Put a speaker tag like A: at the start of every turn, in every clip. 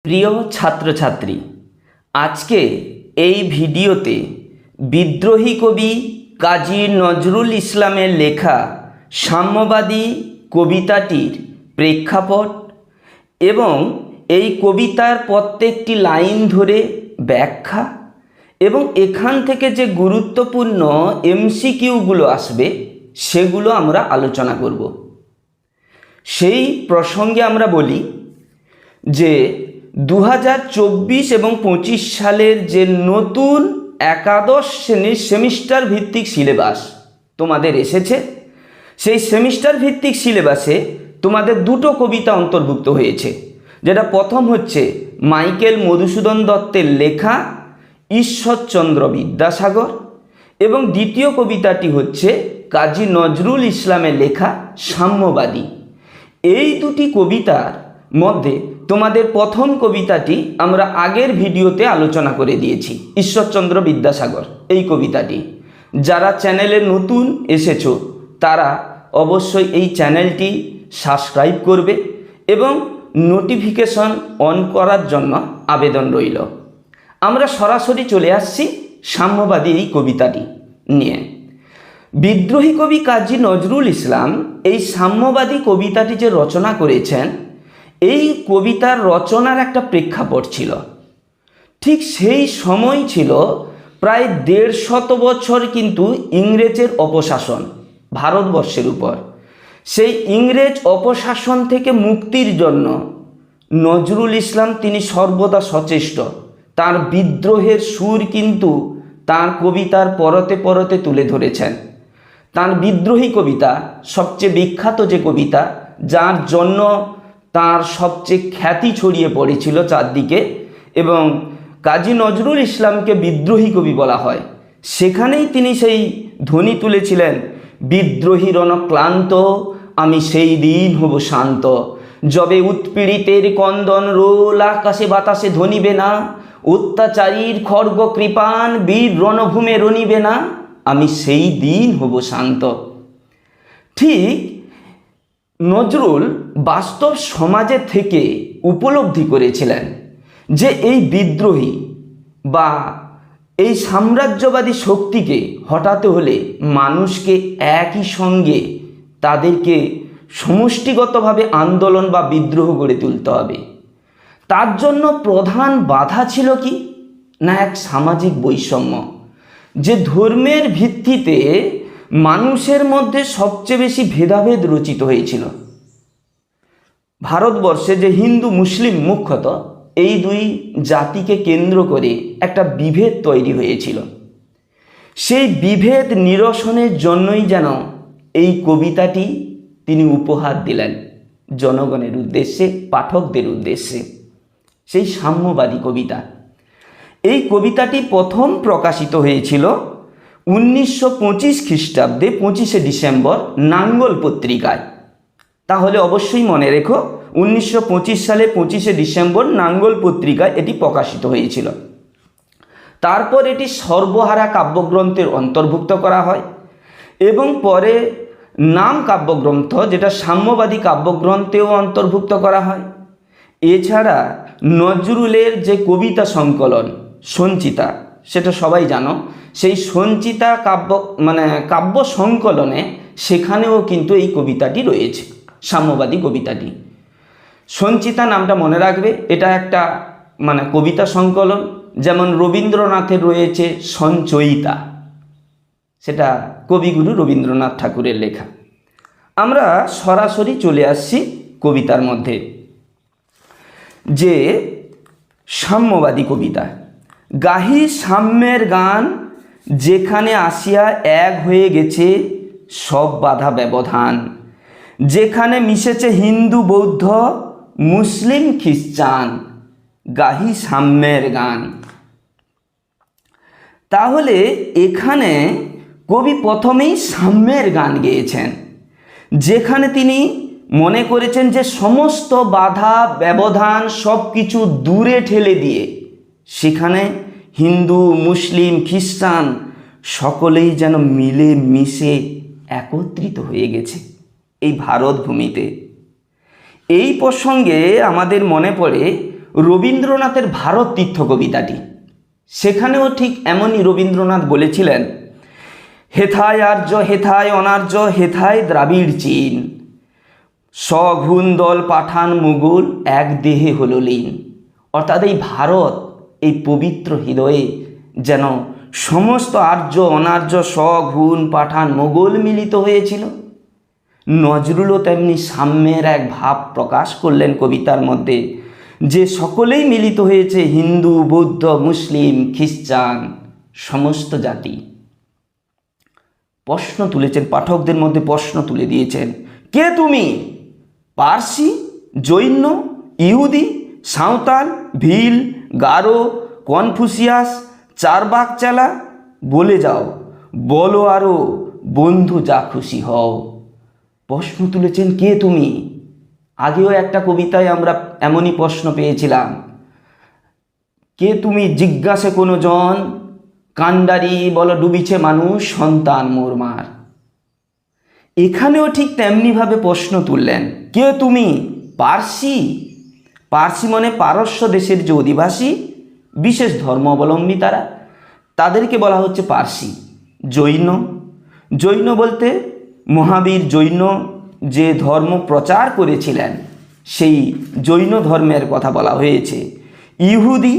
A: প্রিয় ছাত্রছাত্রী, আজকে এই ভিডিওতে বিদ্রোহী কবি কাজী নজরুল ইসলামের লেখা সাম্যবাদী কবিতাটির প্রেক্ষাপট এবং এই কবিতার প্রত্যেকটি লাইন ধরে ব্যাখ্যা এবং এখান থেকে যে গুরুত্বপূর্ণ এমসিকিউগুলো আসবে সেগুলো আমরা আলোচনা করব। সেই প্রসঙ্গে আমরা বলি যে 2024 এবং 25 সালের যে নতুন একাদশ শ্রেণীর সেমিস্টার ভিত্তিক সিলেবাস তোমাদের এসেছে, সেই সেমিস্টার ভিত্তিক সিলেবাসে তোমাদের দুটো কবিতা অন্তর্ভুক্ত হয়েছে। যেটা প্রথম হচ্ছে মাইকেল মধুসূদন দত্তের লেখা ঈশ্বরচন্দ্র বিদ্যাসাগর এবং দ্বিতীয় কবিতাটি হচ্ছে কাজী নজরুল ইসলামের লেখা সাম্যবাদী। এই দুটি কবিতার মধ্যে তোমাদের প্রথম কবিতাটি আমরা আগের ভিডিওতে আলোচনা করে দিয়েছি, ঈশ্বরচন্দ্র বিদ্যাসাগর। এই কবিতাটি যারা চ্যানেলে নতুন এসেছো তারা অবশ্যই এই চ্যানেলটি সাবস্ক্রাইব করবে এবং নোটিফিকেশন অন করার জন্য আবেদন রইল। আমরা সরাসরি চলে আসছি সাম্যবাদী এই কবিতাটি নিয়ে। বিদ্রোহী কবি কাজী নজরুল ইসলাম এই সাম্যবাদী কবিতাটি যে রচনা করেছেন, এই কবিতার রচনার একটা প্রেক্ষাপট ছিল। ঠিক সেই সময় ছিল প্রায় 150 বছর কিন্তু ইংরেজের অপশাসন ভারতবর্ষের উপর। সেই ইংরেজ অপশাসন থেকে মুক্তির জন্য নজরুল ইসলাম তিনি সর্বদা সচেষ্ট। তার বিদ্রোহের সুর কিন্তু তার কবিতার পরতে পরতে তুলে ধরেছেন। তার বিদ্রোহী কবিতা সবচেয়ে বিখ্যাত যে কবিতা, যার জন্য তার সবচেয়ে খ্যাতি ছড়িয়ে পড়েছিল চারদিকে এবং কাজী নজরুল ইসলামকে বিদ্রোহী কবি বলা হয়। সেখানেই তিনি সেই ধ্বনি তুলেছিলেন, বিদ্রোহী রণক্লান্ত আমি সেই দিন হব শান্ত, যবে উৎপীড়িতের কন্দন রোল আকাশে বাতাসে ধ্বনিবে না, অত্যাচারীর খড়গ কৃপান বীর রণভূমে রণিবে না, আমি সেই দিন হব শান্ত। ঠিক নজরুল বাস্তব সমাজের থেকে উপলব্ধি করেছিলেন যে এই বিদ্রোহী বা এই সাম্রাজ্যবাদী শক্তিকে হটাতে হলে মানুষকে একই সঙ্গে তাদেরকে সমষ্টিগতভাবে আন্দোলন বা বিদ্রোহ গড়ে তুলতে হবে। তার জন্য প্রধান বাধা ছিল কি না, এক সামাজিক বৈষম্য। যে ধর্মের ভিত্তিতে মানুষের মধ্যে সবচেয়ে বেশি ভেদাভেদ রচিত হয়েছিল। ভারতবর্ষে যে হিন্দু মুসলিম মুখ্যত এই দুই জাতিকে কেন্দ্র করে একটা বিভেদ তৈরি হয়েছিল। সেই বিভেদ নিরসনের জন্যই যেন এই কবিতাটি তিনি উপহার দিলেন জনগণের উদ্দেশ্যে, পাঠকদের উদ্দেশ্যে, সেই সাম্যবাদী কবিতা। এই কবিতাটি প্রথম প্রকাশিত হয়েছিল 1925 খ্রিস্টাব্দে 25শে ডিসেম্বর নাঙ্গল পত্রিকায়। তাহলে অবশ্যই মনে রেখো 1925 সালে 25শে ডিসেম্বর নাঙ্গল পত্রিকায় এটি প্রকাশিত হয়েছিল। তারপর এটি সর্বহারা কাব্যগ্রন্থের অন্তর্ভুক্ত করা হয় এবং পরে নাম কাব্যগ্রন্থ, যেটা সাম্যবাদী কাব্যগ্রন্থেও অন্তর্ভুক্ত করা হয়। এছাড়া নজরুলের যে কবিতা সংকলন সঞ্চিতা, সেটা সবাই জানো, সেই সঞ্চিতা কাব্য সংকলনে সেখানেও কিন্তু এই কবিতাটি রয়েছে, সাম্যবাদী কবিতাটি। সঞ্চিতা নামটা মনে রাখবে, এটা একটা কবিতা সংকলন। যেমন রবীন্দ্রনাথের রয়েছে সঞ্চয়িতা, সেটা কবিগুরু রবীন্দ্রনাথ ঠাকুরের লেখা। আমরা সরাসরি চলে আসছি কবিতার মধ্যে। যে সাম্যবাদী কবিতা, গাহি সাম্যের গান, যেখানে আসিয়া এক হয়ে গেছে সব বাধা ব্যবধান, যেখানে মিশেছে হিন্দু বৌদ্ধ মুসলিম খ্রিস্টান, গাহি সাম্যের গান। তাহলে এখানে কবি প্রথমেই সাম্যের গান গেয়েছেন, যেখানে তিনি মনে করেছেন যে সমস্ত বাধা ব্যবধান সব কিছু দূরে ঠেলে দিয়ে সেখানে হিন্দু মুসলিম খ্রিস্টান সকলেই যেন মিলে মিশে একত্রিত হয়ে গেছে এই ভারত ভূমিতে। এই প্রসঙ্গে আমাদের মনে পড়ে রবীন্দ্রনাথের ভারত তীর্থ কবিতাটি। সেখানেও ঠিক এমনই রবীন্দ্রনাথ বলেছিলেন, হেথায় আর্য হেথায় অনার্য হেথায় দ্রাবিড় চীন, সঘুন দল পাঠান মুঘল এক দেহে হলো লীন। অর্থাৎ এই ভারত, এই পবিত্র হৃদয়ে যেন সমস্ত আর্য অনার্য সঘুন পাঠান মোগল মিলিত হয়েছিল। নজরুলও তেমনি সাম্যের এক ভাব প্রকাশ করলেন কবিতার মধ্যে, যে সকলেই মিলিত হয়েছে, হিন্দু বৌদ্ধ মুসলিম খ্রিস্টান সমস্ত জাতি। প্রশ্ন তুলেছেন, পাঠকদের মধ্যে প্রশ্ন তুলে দিয়েছেন, কে তুমি? পার্সি, জৈন, ইহুদি, সাঁওতাল, ভিল, গারো, কনফুসিয়াস, চারবাক চালা, বলে যাও, বলো আরো, বন্ধু যা খুশি হও। প্রশ্ন তুলেছেন, কে তুমি? আগেও একটা কবিতায় আমরা এমনই প্রশ্ন পেয়েছিলাম, কে তুমি জিজ্ঞাসে কোনো জন, কান্ডারি বল ডুবিছে মানুষ সন্তান মোর মার। এখানেও ঠিক তেমনিভাবে প্রশ্ন তুললেন, কে তুমি? পার্সি, পার্সি মানে পারস্য দেশের যে অধিবাসী, বিশেষ ধর্মাবলম্বী তারা, তাদেরকে বলা হচ্ছে পার্সি। জৈন, জৈন বলতে মহাবীর জৈন যে ধর্ম প্রচার করেছিলেন সেই জৈন ধর্মের কথা বলা হয়েছে। ইহুদি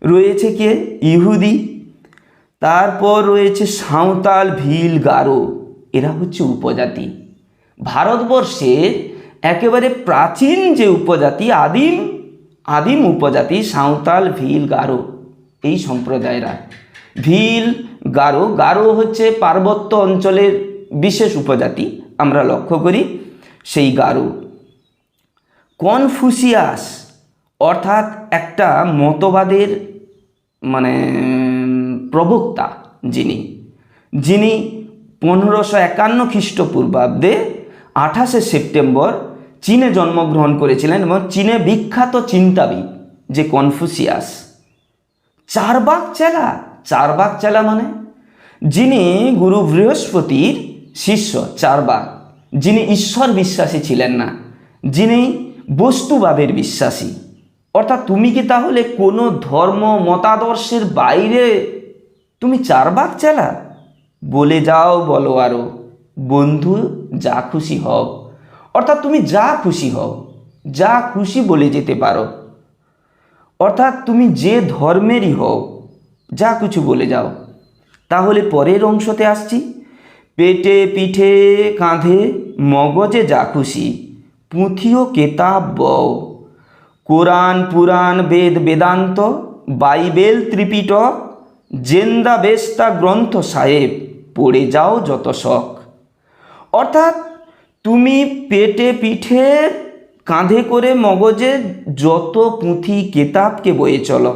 A: রয়েছে কে? ইহুদি। তারপর রয়েছে সাঁওতাল, ভিল, গারো, এরা হচ্ছে উপজাতি। ভারতবর্ষের একেবারে প্রাচীন যে উপজাতি, আদিম উপজাতি সাঁওতাল, ভিল, গারো, এই সম্প্রদায়রা। ভিল, গারো, গারো হচ্ছে পার্বত্য অঞ্চলের বিশেষ উপজাতি, আমরা লক্ষ্য করি সেই গারো। কনফুসিয়াস অর্থাৎ একটা মতবাদের প্রবক্তা, যিনি 1551 খ্রিস্টপূর্বাব্দে 28শে সেপ্টেম্বর চীনে জন্মগ্রহণ করেছিলেন এবং চীনে বিখ্যাত চিন্তাবিদ যে কনফুসিয়াস। চারবাক চালা, চারবাক চালা মানে যিনি গুরু বৃহস্পতির শিষ্য, চারবাক, যিনি ঈশ্বর বিশ্বাসী ছিলেন না, যিনি বস্তুবাদের বিশ্বাসী। অর্থাৎ তুমি কি তাহলে কোনো ধর্ম মতাদর্শের বাইরে তুমি চারবাক চালা? বলে যাও, বলো আরো, বন্ধু যা খুশি হও। অর্থাৎ তুমি যা খুশি হও, যা খুশি বলে যেতে পারো। অর্থাৎ তুমি যে ধর্মেরই হও, যা কিছু বলে যাও। তাহলে পরের অংশতে আসছি, পেটে পিঠে কাঁধে মগজে যা খুশি, পুঁথিও কেতাব বও, কোরআন পুরাণ বেদ বেদান্ত বাইবেল ত্রিপিটক জেন্দা বেস্তা গ্রন্থ সাহেব পড়ে যাও যত শখ। অর্থাৎ তুমি পেটে পিঠে কাঁধে করে মগজে যত পুঁথি কেতাবকে বয়ে চলো।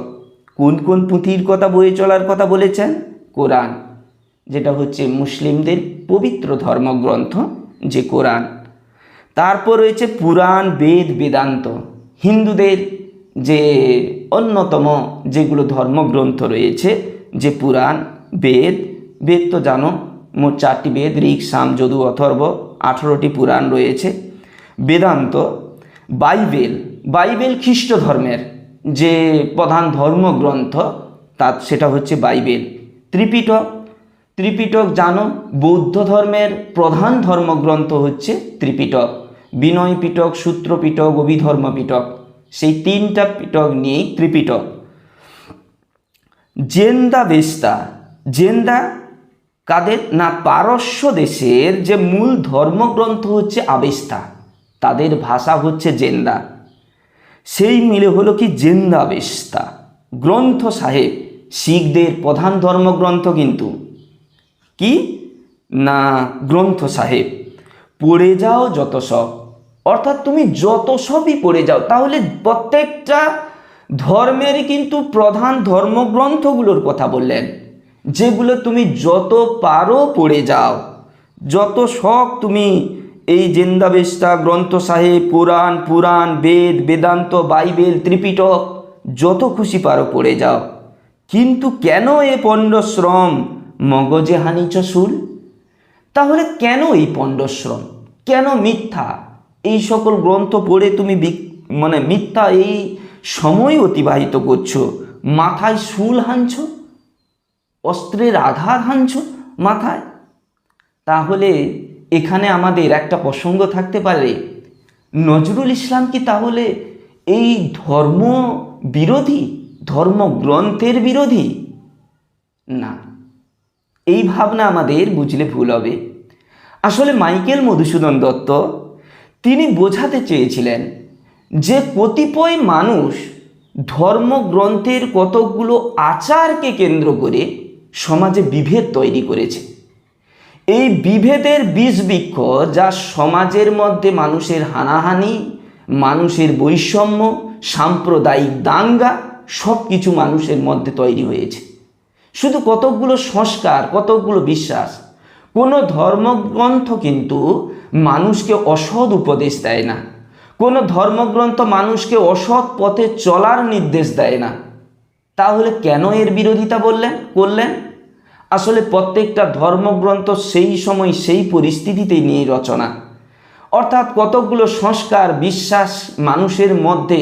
A: কোন কোন পুঁথির কথা বয়ে চলার কথা বলেছেন? কোরআন, যেটা হচ্ছে মুসলিমদের পবিত্র ধর্মগ্রন্থ যে কোরআন। তারপর রয়েছে পুরাণ বেদ বেদান্ত, হিন্দুদের যে অন্যতম যেগুলো ধর্মগ্রন্থ রয়েছে, যে পুরাণ বেদ, বেদ তো জানো মোট 4টি বেদ, ঋক সাম যদু অথর্ব, 18টি পুরাণ রয়েছে। বেদান্ত, বাইবেল, বাইবেল খ্রিস্ট ধর্মের যে প্রধান ধর্মগ্রন্থ সেটা হচ্ছে বাইবেল। ত্রিপিটক, ত্রিপিটক জানো বৌদ্ধ ধর্মের প্রধান ধর্মগ্রন্থ হচ্ছে ত্রিপিটক, বিনয় পিটক, সূত্র পিটক, অভিধর্ম পিটক, সেই 3টা পিটক নিয়েই ত্রিপিটক। জেন্দা বেস্তা, জেন্দা কাদের না? পারস্য দেশের যে মূল ধর্মগ্রন্থ হচ্ছে আবেস্তা, তাদের ভাষা হচ্ছে জেন্দা, সেই মিলে হলো কি জেন্দা বেস্তা গ্রন্থ সাহেব। শিখদের প্রধান ধর্মগ্রন্থ কিন্তু কি না? গ্রন্থ সাহেব। পড়ে যাও যত সব, অর্থাৎ তুমি যত সবই পড়ে যাও। তাহলে প্রত্যেকটা ধর্মেরই কিন্তু প্রধান ধর্মগ্রন্থগুলোর কথা বললেন, যেগুলো তুমি যত পারো পড়ে যাও, যত শখ তুমি এই জেন্দাবেস্তা গ্রন্থ সাহেব, পুরাণ বেদ বেদান্ত বাইবেল ত্রিপিটক যত খুশি পারো পড়ে যাও। কিন্তু কেন এ পণ্ডশ্রম মগজে হানিচ শুল? তাহলে কেন এই পণ্ডশ্রম, কেন মিথ্যা এই সকল গ্রন্থ পড়ে তুমি মিথ্যা এই সময় অতিবাহিত করছো, মাথায় শুল হানছ, অস্ত্রের আঘাত হানছ মাথায়, তাহলে এখানে আমাদের একটা প্রসঙ্গ থাকতে পারে, নজরুল ইসলাম কি তাহলে এই ধর্ম বিরোধী, ধর্মগ্রন্থের বিরোধী? না, এই ভাবনা আমাদের বুঝলে ভুল হবে। আসলে মাইকেল মধুসূদন দত্ত তিনি বোঝাতে চেয়েছিলেন যে কতিপয় মানুষ ধর্মগ্রন্থের কতকগুলো আচারকে কেন্দ্র করে সমাজে বিভেদ তৈরি করেছে। এই বিভেদের বীজবৃক্ষ যা সমাজের মধ্যে মানুষের হানাহানি, মানুষের বৈষম্য, সাম্প্রদায়িক দাঙ্গা সব কিছু মানুষের মধ্যে তৈরি হয়েছে। শুধু কতকগুলো সংস্কার, কতকগুলো বিশ্বাস। কোনো ধর্মগ্রন্থ কিন্তু মানুষকে অসৎ উপদেশ দেয় না, কোনো ধর্মগ্রন্থ মানুষকে অসৎ পথে চলার নির্দেশ দেয় না। তাহলে কেন এর বিরোধিতা করলেন? আসলে প্রত্যেকটা ধর্মগ্রন্থ সেই সময় সেই পরিস্থিতিতে নিয়ে রচনা, অর্থাৎ কতকগুলো সংস্কার, বিশ্বাস মানুষের মধ্যে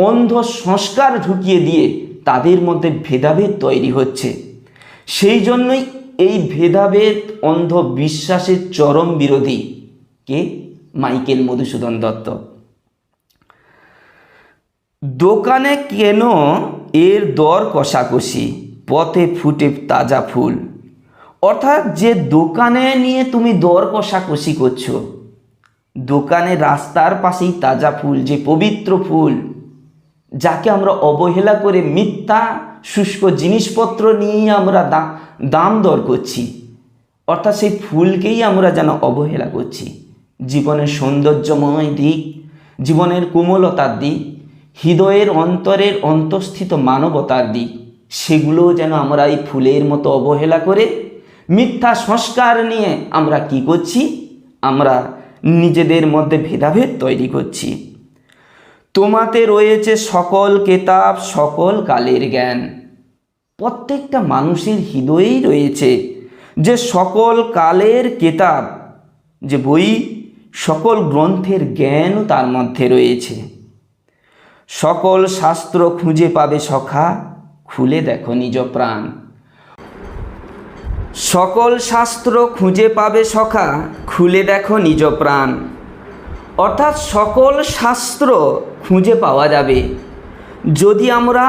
A: অন্ধ সংস্কার ঢুকিয়ে দিয়ে তাদের মধ্যে ভেদাভেদ তৈরি হচ্ছে। সেই জন্যই এই ভেদাভেদ, অন্ধ বিশ্বাসের চরম বিরোধী কে? মাইকেল মধুসূদন দত্ত। দোকানে কেন এর দর কষাকষি, পথে ফুটে তাজা ফুল। অর্থাৎ যে দোকানে নিয়ে তুমি দর কষাকষি করছো, দোকানে রাস্তার পাশেই তাজা ফুল, যে পবিত্র ফুল, যাকে আমরা অবহেলা করে মিথ্যা শুষ্ক জিনিসপত্র নিয়েই আমরা দাম দর করছি, অর্থাৎ সেই ফুলকেই আমরা যেন অবহেলা করছি। জীবনের সৌন্দর্যময় দিক, জীবনের কোমলতার দিক, হৃদয়ের অন্তরের অন্তঃস্থিত মানবতার দিক, সেগুলোও যেন আমরা এই ফুলের মতো অবহেলা করে মিথ্যা সংস্কার নিয়ে আমরা কি করছি? আমরা নিজেদের মধ্যে ভেদাভেদ তৈরি করছি। তোমাতে রয়েছে সকল কেতাব, সকল কালের জ্ঞান। প্রত্যেকটা মানুষের হৃদয়েই রয়েছে যে সকল কালের কেতাব, যে বই, সকল গ্রন্থের জ্ঞানও তার মধ্যে রয়েছে। সকল শাস্ত্র খুঁজে পাবে সখা, খুলে দেখো নিজ প্রাণ। সকল শাস্ত্র খুঁজে পাবে সখা, খুলে দেখো নিজ প্রাণ। অর্থাৎ সকল শাস্ত্র খুঁজে পাওয়া যাবে যদি আমরা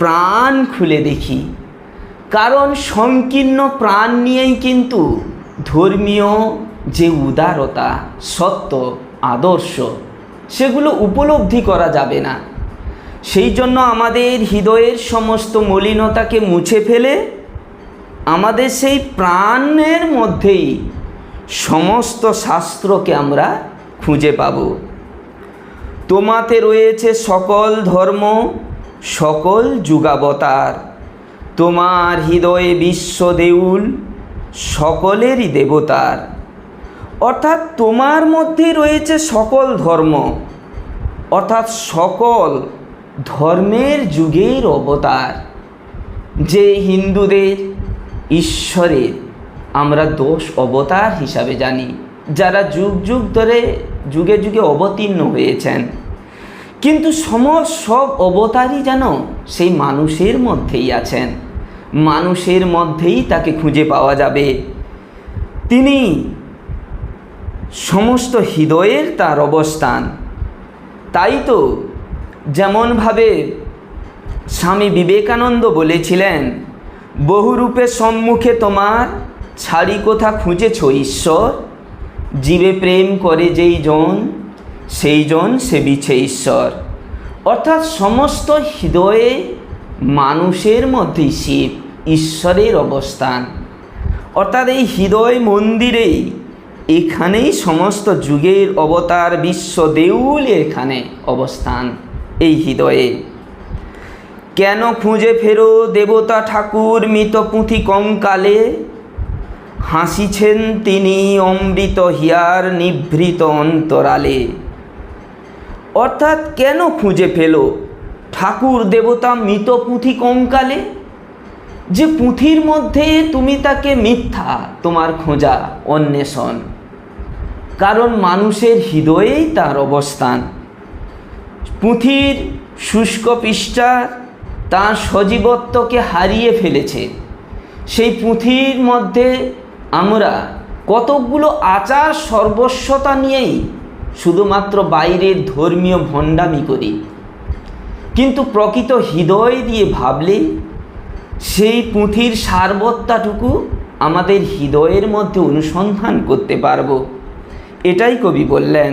A: প্রাণ খুলে দেখি। কারণ সংকীর্ণ প্রাণ নিয়েই কিন্তু ধর্মীয় যে উদারতা, সত্য, আদর্শ, সেগুলো উপলব্ধি করা যাবে না। সেই জন্য আমাদের হৃদয়ের সমস্ত মলিনতাকে মুছে ফেলে আমাদের সেই প্রাণের মধ্যেই সমস্ত শাস্ত্রকে আমরা খুঁজে পাব। তোমাতে রয়েছে সকল ধর্ম, সকল যুগাবতার। তোমার হৃদয়ে বিশ্ব দেউল, সকলেরই দেবতার। অর্থাৎ তোমার মধ্যে রয়েছে সকল ধর্ম, অর্থাৎ সকল ধর্মের যুগের অবতার। যে হিন্দুদের ঈশ্বরের আমরা 10 অবতার হিসাবে জানি, যারা যুগ যুগ ধরে যুগে যুগে অবতীর্ণ হয়েছেন, কিন্তু সব অবতারই যেন সেই মানুষের মধ্যেই আছেন, মানুষের মধ্যেই তাকে খুঁজে পাওয়া যাবে। তিনি সমস্ত হৃদয়ের তার অবস্থান। তাই তো যেমনভাবে স্বামী বিবেকানন্দ বলেছিলেন, বহুরূপে সম্মুখে তোমার, ছাড়ি কোথা খুঁজেছ ঈশ্বর। জীবে প্রেম করে যেই জন, সেই জন সেবিছে ঈশ্বর। অর্থাৎ সমস্ত হৃদয়ে মানুষের মধ্যেই শিব, ঈশ্বরের অবস্থান। অর্থাৎ এই হৃদয় মন্দিরেই, এখানেই সমস্ত যুগের অবতার বিশ্ব দেউল এখানে অবস্থান, এই হৃদয়ে। কেন খুঁজে ফেরো দেবতা ঠাকুর মৃত পুঁথি কঙ্কালে। হাসিছেন তিনি অমৃত হিয়ার নিভৃত অন্তরালে। অর্থাৎ কেন খুঁজে ফেলো ঠাকুর দেবতা মৃত পুঁথি কঙ্কালে? যে পুঁথির মধ্যে তুমি তাকে মিথ্যা তোমার খোঁজা, অন্বেষণ। কারণ মানুষের হৃদয়েই তার অবস্থান। পুঁথির শুষ্ক পৃষ্ঠা তার সজীবত্বকে হারিয়ে ফেলেছে। সেই পুঁথির মধ্যে আমরা কতকগুলো আচার সর্বস্বতা নিয়েই শুধুমাত্র বাইরের ধর্মীয় ভণ্ডামি করি, কিন্তু প্রকৃত হৃদয় দিয়ে ভাবলে সেই পুঁথির সারবত্তাটুকু আমাদের হৃদয়ের মধ্যে অনুসন্ধান করতে পারব। এটাই কবি বললেন,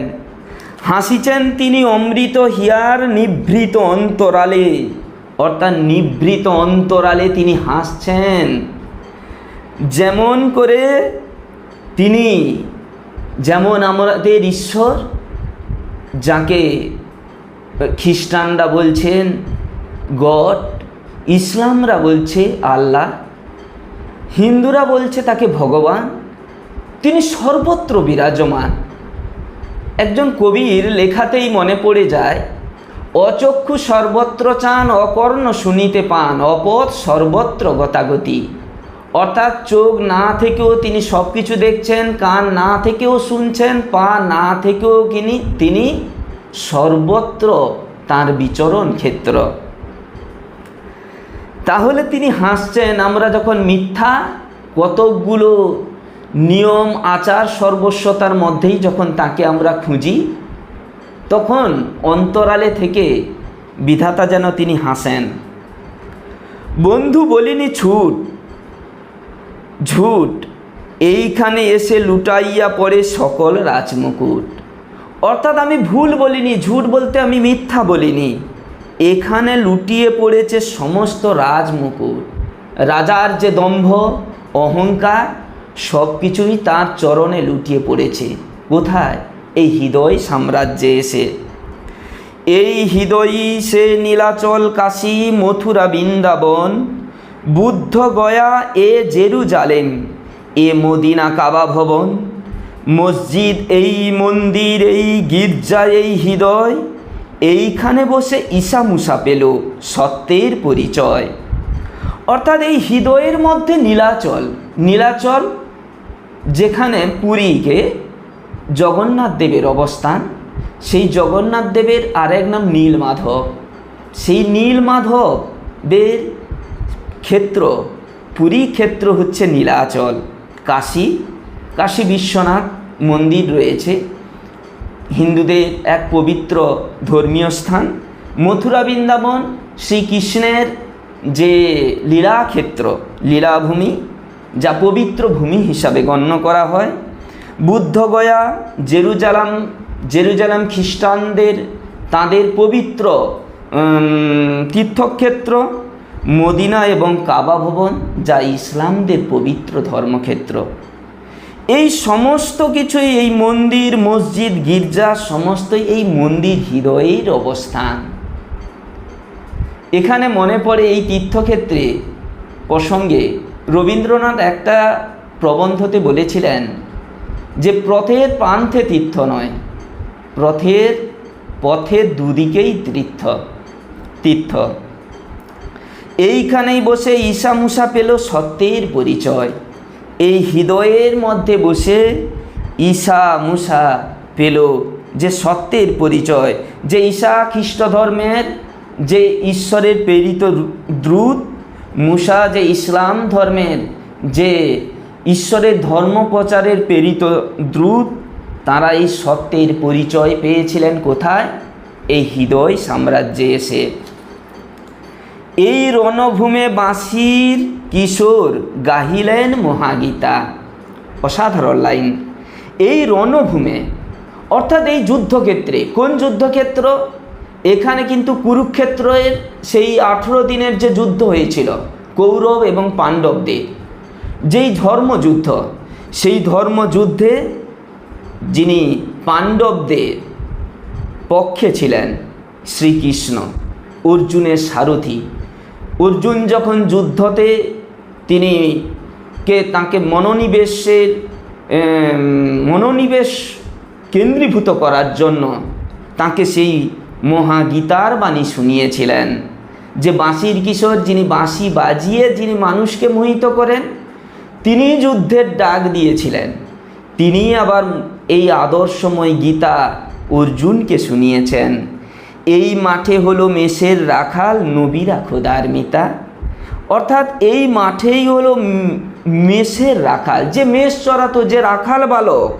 A: হাসিছেন তিনি অমৃত হিয়ার নিভৃত অন্তরালে, অর্থাৎ নিভৃত অন্তরালে তিনি হাসছেন। যেমন করে তিনি, যেমন আমাদের ঈশ্বর, যাকে খ্রিস্টানরা বলছেন গড, ইসলামরা বলছে আল্লাহ, হিন্দুরা বলছে তাকে ভগবান, তিনি সর্বত্র বিরাজমান। একজন কবির লেখাতেই মনে পড়ে যায়, অচক্ষু সর্বত্র চান, অকর্ণ শুনিতে পান, অপথ সর্বত্র গতাগতি। অর্থাৎ চোখ না থেকেও তিনি সব কিছু দেখছেন, কান না থেকেও শুনছেন, পা না থেকেও তিনি সর্বত্র তার বিচরণ ক্ষেত্র। তাহলে তিনি হাসছেন। আমরা যখন মিথ্যা কতকগুলো নিয়ম আচার সর্বস্বতার মধ্যেই যখন তাকে আমরা খুঁজি, তখন অন্তরালে থেকে বিধাতা যেন তিনি হাসেন। বন্ধু বলিনি ছুট ঝুট, এইখানে এসে লুটাইয়া পড়ে সকল রাজমুকুট। অর্থাৎ আমি ভুল বলিনি, ঝুট বলতে আমি মিথ্যা বলিনি, এখানে লুটিয়ে পড়েছে সমস্ত রাজমুকুট। রাজার যে দম্ভ অহংকার সব কিছুই তার চরণে লুটিয়ে পড়েছে। কোথায়? এই হৃদয় সাম্রাজ্যে এসে। এই হৃদয়ই সে নীলাচল কাশী মথুরা বৃন্দাবন, বুদ্ধ গয়া এ জেরুজালেম, এ মদিনা কাবা ভবন, মসজিদ এই মন্দির এই গির্জা এই হৃদয়, এইখানে বসে ঈশা মুসা পেল সত্যের পরিচয়। অর্থাৎ এই হৃদয়ের মধ্যে নীলাচল, নীলাচল যেখানে পুরীকে জগন্নাথ দেবের অবস্থান, সেই জগন্নাথ দেবের আরেক নাম নীলমাধব। সেই নীলমাধবের ক্ষেত্র, পুরী ক্ষেত্র হচ্ছে নীলাচল। কাশী বিশ্বনাথ মন্দির রয়েছে, হিন্দুদের এক পবিত্র ধর্মীয় স্থান। মথুরা বৃন্দাবন শ্রীকৃষ্ণের যে লীলাক্ষেত্র, লীলাভূমি, যা পবিত্র ভূমি হিসাবে গণ্য করা হয়। বুদ্ধগয়া জেরুজালেম খ্রিস্টানদের তাদের পবিত্র তীর্থক্ষেত্র। মদিনা এবং কাবা ভবন যা ইসলামদের পবিত্র ধর্মক্ষেত্র। এই সমস্ত কিছুই, এই মন্দির মসজিদ গির্জা সমস্তই এই মন্দির হৃদয়ের অবস্থান। এখানে মনে পড়ে এই তীর্থক্ষেত্রে প্রসঙ্গে রবীন্দ্রনাথ একটা প্রবন্ধতে বলেছিলেন যে পথের প্রান্তে তীর্থ নয়, পথের দুদিকেই তীর্থ। এইখানেই বসে ঈশা মুসা পেল সত্যের পরিচয়। এই হৃদয়ের মধ্যে বসে ঈশা মুসা পেল যে সত্যের পরিচয়, যে ঈশা খ্রিস্ট ধর্মের যে ঈশ্বরের প্রেরিত দূত, মুসা যে ইসলাম ধর্মের যে ঈশ্বরের ধর্ম প্রচারের প্রেরিত দূত, তারা এই সত্যের পরিচয় পেয়েছিলেন কোথায়? এই হৃদয় সাম্রাজ্যে এসে। এই রণভূমে বাঁশির কিশোর গাহিলেন মহাগীতা। অসাধারণ লাইন। এই রণভূমে অর্থাৎ এই যুদ্ধক্ষেত্রে। কোন যুদ্ধক্ষেত্র? এখানে কিন্তু কুরুক্ষেত্রের সেই 18 দিনের যে যুদ্ধ হয়েছিল কৌরব এবং পাণ্ডবদের, যেই ধর্মযুদ্ধ, সেই ধর্মযুদ্ধে যিনি পাণ্ডবদের পক্ষে ছিলেন শ্রীকৃষ্ণ, অর্জুনের সারথি। অর্জুন যখন যুদ্ধতে তাকে মনোনিবেশ কেন্দ্রীভূত করার জন্য তাকে সেই মহাগীতার বাণী শুনিয়েছিলেন, যে বাঁশির কিশোর, যিনি বাঁশি বাজিয়ে যিনি মানুষকে মোহিত করেন, তিনি যুদ্ধের ডাক দিয়েছিলেন। তিনি আবার এই আদর্শময় গীতা অর্জুনকে শুনিয়েছেন। এই মাঠে হলো মেষের রাখাল, নবীরা খোদার মিতা। অর্থাৎ এই মাঠেই হলো মেষের রাখাল, যে মেষ চড়াতো, যে রাখাল বালক,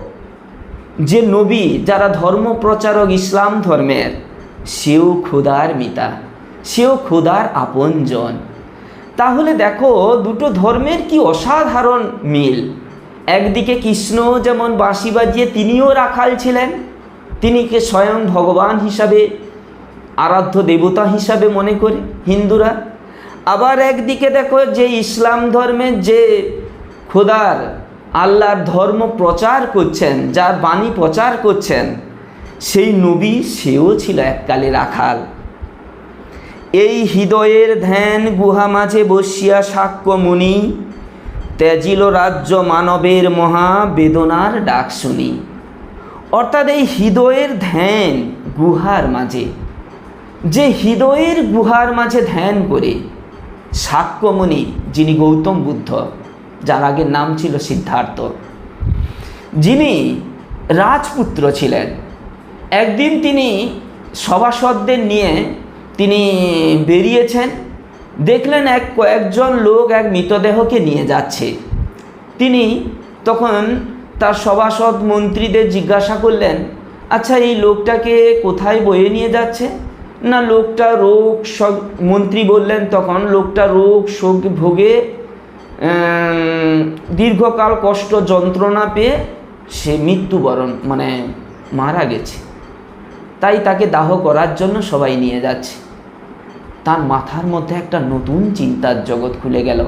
A: যে নবী, যারা ধর্ম প্রচারক ইসলাম ধর্মের, সেও খোদার মিতা, সেও খোদার আপনজন। তাহলে দেখো দুটো ধর্মের কি অসাধারণ মিল। একদিকে কৃষ্ণ যেমন বাঁশি বাজিয়ে তিনিও রাখাল ছিলেন, তিনিকে স্বয়ং ভগবান হিসাবে, আরাধ্য দেবতা হিসাবে মনে করে হিন্দুরা। আবার একদিকে দেখো যে ইসলাম ধর্মের যে খোদার আল্লাহর ধর্ম প্রচার করছেন, যার বাণী প্রচার করছেন, সেই নবী, সেও ছিল এককালে রাখাল। এই হৃদয়ের ধ্যান গুহা মাঝে বসিয়া সাক্ষ্য মুনি, ত্যাজিল রাজ্য মানবের মহা বেদনার ডাক শুনি। অর্থাৎ এই হৃদয়ের ধ্যান গুহার মাঝে, যে হৃদয়ের গুহার মাঝে ধ্যান করে শাক্যমুনি, যিনি গৌতম বুদ্ধ, যার আগের নাম ছিল সিদ্ধার্থ, যিনি রাজপুত্র ছিলেন, একদিন তিনি সভাসদদের নিয়ে তিনি বেরিয়েছেন, দেখলেন কয়েকজন লোক এক মৃতদেহকে নিয়ে যাচ্ছে। তিনি তখন তার সভাসদ মন্ত্রীদের জিজ্ঞাসা করলেন, আচ্ছা এই লোকটাকে কোথায় বয়ে নিয়ে যাচ্ছে? না, লোকটা রোগ শোক, মন্ত্রী বললেন তখন, লোকটা রোগ শোক ভোগে দীর্ঘকাল কষ্ট যন্ত্রণা পেয়ে সে মৃত্যুবরণ মারা গেছে, তাই তাকে দাহ করার জন্য সবাই নিয়ে যাচ্ছে। তার মাথার মধ্যে একটা নতুন চিন্তার জগৎ খুলে গেল।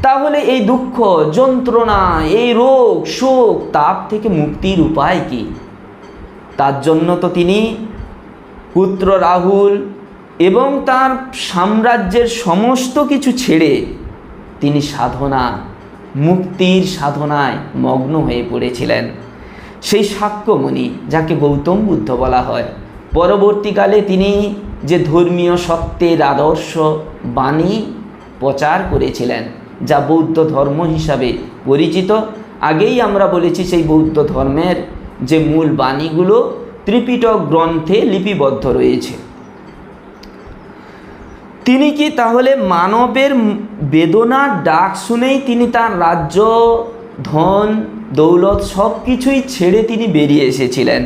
A: তাহলে এই দুঃখ যন্ত্রণা, এই রোগ শোক তাপ থেকে মুক্তির উপায় কি? তার জন্য তো তিনি পুত্র রাহুল এবং তার সাম্রাজ্যের সমস্ত কিছু ছেড়ে তিনি সাধনা, মুক্তির সাধনায় মগ্ন হয়ে পড়েছিলেন। সেই শাক্যমুনি, যাকে গৌতম বুদ্ধ বলা হয়, পরবর্তীকালে তিনি যে ধর্মীয় সত্যের আদর্শ বাণী প্রচার করেছিলেন, যা বৌদ্ধ ধর্ম হিসাবে পরিচিত। আগেই আমরা বলেছি সেই বৌদ্ধ ধর্মের যে মূল বাণীগুলো ত্রিপিটক গ্রন্থে লিপিবদ্ধ রয়েছে। তিনি কি তাহলে মানবের বেদনার ডাক শুনেই তিনি তার রাজ্য, ধন দৌলত সব কিছুই ছেড়ে তিনি বেরিয়ে এসেছিলেন?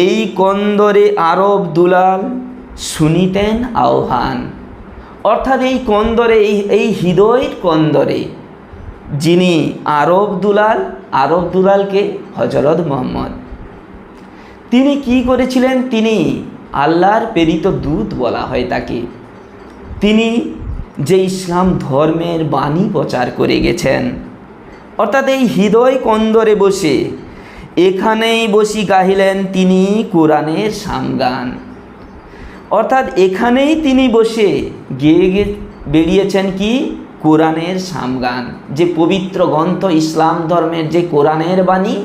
A: এই কন্দরে আরব দুলাল শুনিতেন আহ্বান। অর্থাৎ এই কন্দরে, এই হৃদয়ের কন্দরে যিনি আরব দুলালকে হযরত মুহাম্মদ, তিনি কি করেছিলেন? তিনি আল্লাহর প্রেরিত দূত বলা হয় তাকে। তিনি যে ইসলাম ধর্মের বাণী প্রচার করে গেছেন। অর্থাৎ এই হৃদয় কন্দরে বসে, এখানেই বসি গাহিলেন তিনি কোরআনের সামগান। অর্থাৎ এখানেই তিনি বসে গেয়ে বেরিয়েছেন কি? কোরআনের সামগান, যে পবিত্র গ্রন্থ ইসলাম ধর্মের যে কোরআনের বাণী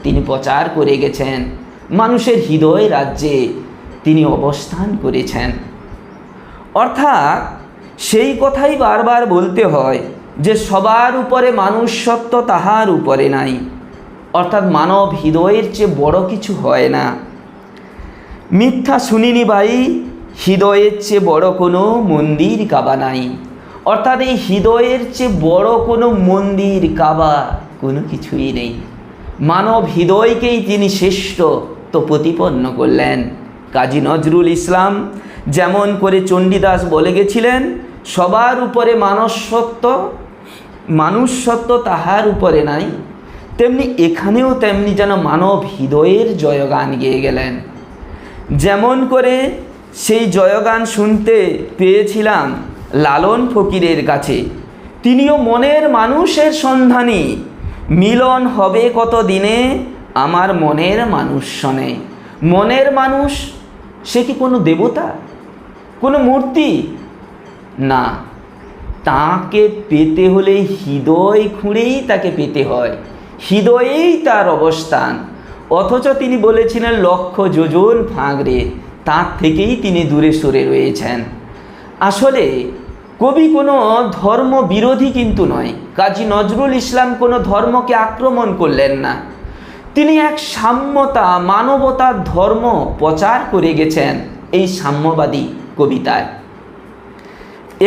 A: তিনি প্রচার করে গেছেন। মানুষের হৃদয় রাজ্যে তিনি অবস্থান করেছেন। অর্থাৎ সেই কথাই বারবার বলতে হয় যে সবার উপরে মানুষ সত্য, তাহার উপরে নাই। অর্থাৎ মানব হৃদয়ের চেয়ে বড় কিছু হয় না। মিথ্যা শুনিনি ভাই, হৃদয়ের চেয়ে বড় কোনো মন্দির কাবা নাই। অর্থাৎ এই হৃদয়ের চেয়ে বড় কোনো মন্দির কাবা কোনো কিছুই নেই। মানব হৃদয়কেই তিনি শ্রেষ্ঠ তো প্রতিপন্ন করলেন। কাজী নজরুল ইসলাম যেমন করে চণ্ডীদাস বলে গেছিলেন, সবার উপরে মানুষ সত্য তাহার উপরে নাই, তেমনি এখানেও তেমনি যেন মানব হৃদয়ের জয়গান গেয়ে গেলেন। যেমন করে সেই জয়গান শুনতে পেয়েছিলাম লালন ফকিরের কাছে, তিনিও মনের মানুষের সন্ধানী, মিলন হবে কত দিনে আমার মনের মানুষ শোনে। মনের মানুষ সে কি কোনো দেবতা, কোনো মূর্তি? না, তাকে পেতে হলে হৃদয় খুঁড়েই তাকে পেতে হয়, হৃদয়েই তার অবস্থান। অথচ তিনি বলেছিলেন লক্ষ যোজন ফাঁকরে, তার থেকেই তিনি দূরে সরে রয়েছেন। আসলে কবি কোনো ধর্ম বিরোধী কিন্তু নয়। কাজী নজরুল ইসলাম কোনো ধর্মকে আক্রমণ করলেন না, তিনি এক সাম্যতা, মানবতার ধর্ম প্রচার করে গেছেন। এই সাম্যবাদী কবিতায়।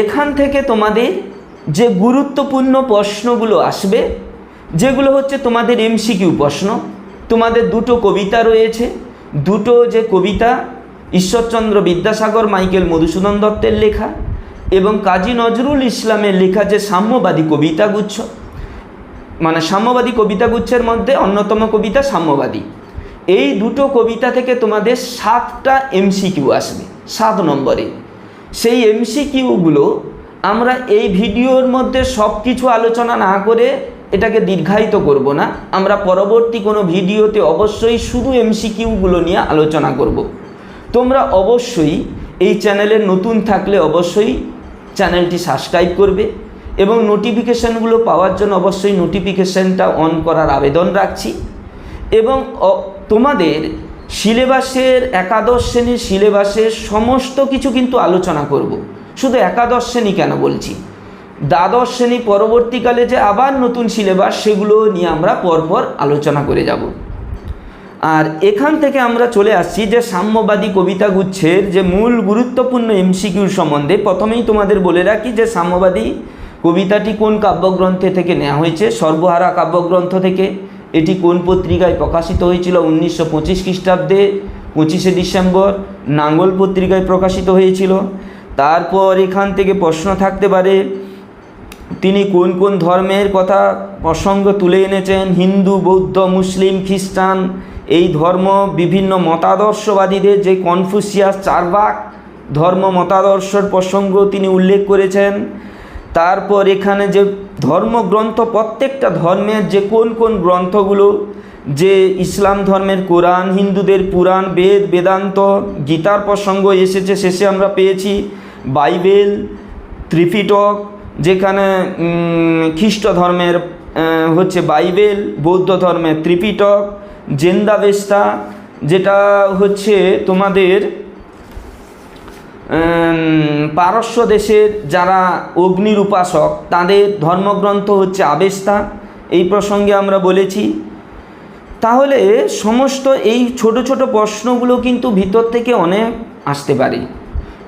A: এখান থেকে তোমাদের যে গুরুত্বপূর্ণ প্রশ্নগুলো আসবে, যেগুলো হচ্ছে তোমাদের এমসিকিউ প্রশ্ন, তোমাদের দুটো কবিতা রয়েছে, দুটো যে কবিতা ঈশ্বরচন্দ্র বিদ্যাসাগর, মাইকেল মধুসূদন দত্তের লেখা এবং কাজী নজরুল ইসলামের লেখা যে সাম্যবাদী কবিতাগুচ্ছ, মানে সাম্যবাদী কবিতাগুচ্ছের মধ্যে অন্যতম কবিতা সাম্যবাদী। এই দুটো কবিতা থেকে তোমাদের 7টা এমসিকিউ আসবে 7 নম্বরে। সেই এমসিকিউগুলো আমরা এই ভিডিওর মধ্যে সব কিছু আলোচনা না করে এটাকে দীর্ঘায়িত করব না, আমরা পরবর্তী কোনো ভিডিওতে অবশ্যই শুধু এমসিকিউগুলো নিয়ে আলোচনা করব। তোমরা অবশ্যই এই চ্যানেলের নতুন থাকলে অবশ্যই চ্যানেলটি সাবস্ক্রাইব করবে এবং নোটিফিকেশানগুলো পাওয়ার জন্য অবশ্যই নোটিফিকেশানটা অন করার আবেদন রাখছি। এবং তোমাদের সিলেবাসের একাদশ শ্রেণীর সিলেবাসের সমস্ত কিছু কিন্তু আলোচনা করব। শুধু একাদশ শ্রেণী কেন বলছি, দ্বাদশ শ্রেণী পরবর্তীকালে যে আবার নতুন সিলেবাস, সেগুলো নিয়ে আমরা পরপর আলোচনা করে যাব। আর এখান থেকে আমরা চলে আসছি যে সাম্যবাদী কবিতাগুচ্ছের যে মূল গুরুত্বপূর্ণ এমসিকিউর সম্বন্ধে। প্রথমেই তোমাদের বলে রাখি যে সাম্যবাদী কবিতাটি কোন কাব্যগ্রন্থে থেকে নেওয়া হয়েছে। সর্বহারা কাব্যগ্রন্থ থেকে। এটি কোন পত্রিকায় প্রকাশিত হয়েছিল? 1925 খ্রিস্টাব্দে 25শে ডিসেম্বর নাঙ্গল পত্রিকায় প্রকাশিত হয়েছিল। তারপর এখান থেকে প্রশ্ন থাকতে পারে তিনি কোন কোন ধর্মের কথা প্রসঙ্গ তুলে এনেছেন। হিন্দু, বৌদ্ধ, মুসলিম, খ্রিস্টান, এই ধর্ম বিভিন্ন মতাদর্শবাদীদের যে কনফুসিয়াস, চারবাক ধর্ম মতাদর্শের প্রসঙ্গ তিনি উল্লেখ করেছেন। তারপর এখানে যে ধর্মগ্রন্থ, প্রত্যেকটা ধর্মের যে কোন কোন গ্রন্থগুলো, যে ইসলাম ধর্মের কোরআন, হিন্দুদের পুরাণ, বেদ, বেদান্ত, গীতার প্রসঙ্গ এসেছে, শেষে আমরা পেয়েছি বাইবেল, ত্রিপিটক, যেখানে খ্রিস্ট ধর্মের হচ্ছে বাইবেল, বৌদ্ধ ধর্মের ত্রিপিটক, জেন্দাবেস্তা যেটা হচ্ছে তোমাদের পারস্য দেশের যারা অগ্নির উপাসক তাদের ধর্মগ্রন্থ হচ্ছে আবেস্তা, এই প্রসঙ্গে আমরা বলেছি। তাহলে সমস্ত এই ছোট ছোট প্রশ্নগুলো কিন্তু ভিতর থেকে অনেক আসতে পারে,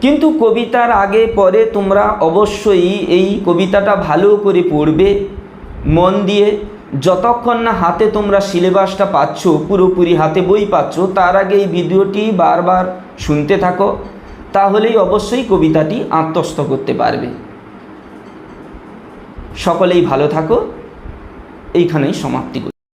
A: কিন্তু কবিতার আগে পরে তোমরা অবশ্যই এই কবিতাটা ভালো করে পড়বে মন দিয়ে। যতক্ষণ না হাতে তোমরা সিলেবাসটা পাচ্ছ, পুরোপুরি হাতে বই পাচ্ছ, তার আগে এই ভিডিওটি বারবার শুনতে থাকো, তাহলেই অবশ্যই কবিতাটি আত্মস্থ করতে পারবে। সকলেই ভালো থাকো, এইখানেই সমাপ্তি করি।